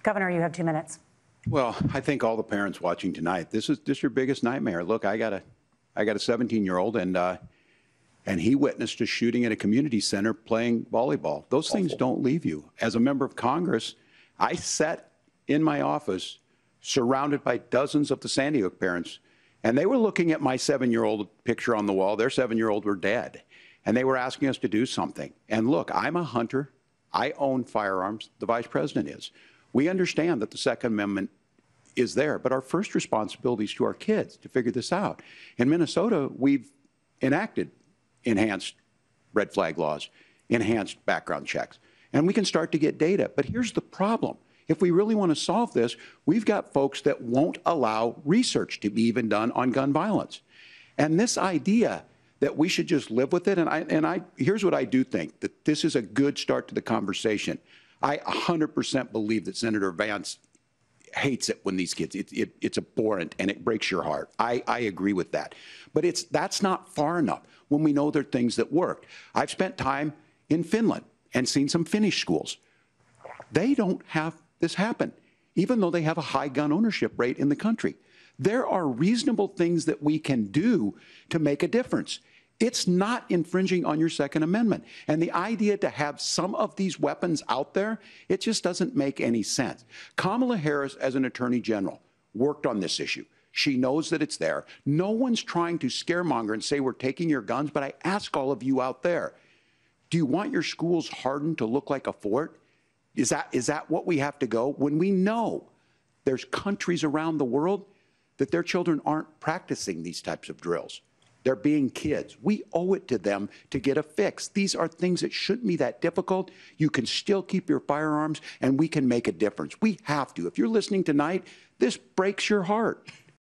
Governor, you have 2 minutes. Well, I think all the parents watching tonight, this is your biggest nightmare. Look, I got a 17-year-old, and he witnessed a shooting at a community center playing volleyball. Those things don't leave you. As a member of Congress, I sat in my office surrounded by dozens of the Sandy Hook parents, and they were looking at my 7-year-old picture on the wall. Their 7-year-old were dead, and they were asking us to do something. And look, I'm a hunter. I own firearms. The vice president is. We understand that the Second Amendment is there, but our first responsibility is to our kids to figure this out. In Minnesota, we've enacted enhanced red flag laws, enhanced background checks, and we can start to get data. But here's the problem. If we really want to solve this, we've got folks that won't allow research to be even done on gun violence. And this idea that we should just live with it, here's what I do think, that this is a good start to the conversation. I 100% believe that Senator Vance hates it when these kids, it's abhorrent and it breaks your heart. I agree with that. But that's not far enough when we know there are things that work. I've spent time in Finland and seen some Finnish schools. They don't have this happen, even though they have a high gun ownership rate in the country. There are reasonable things that we can do to make a difference. It's not infringing on your Second Amendment. And the idea to have some of these weapons out there, it just doesn't make any sense. Kamala Harris, as an attorney general, worked on this issue. She knows that it's there. No one's trying to scaremonger and say we're taking your guns, but I ask all of you out there, do you want your schools hardened to look like a fort? Is that what we have to go? When we know there's countries around the world that their children aren't practicing these types of drills. They're being kids. We owe it to them to get a fix. These are things that shouldn't be that difficult. You can still keep your firearms, and we can make a difference. We have to. If you're listening tonight, this breaks your heart.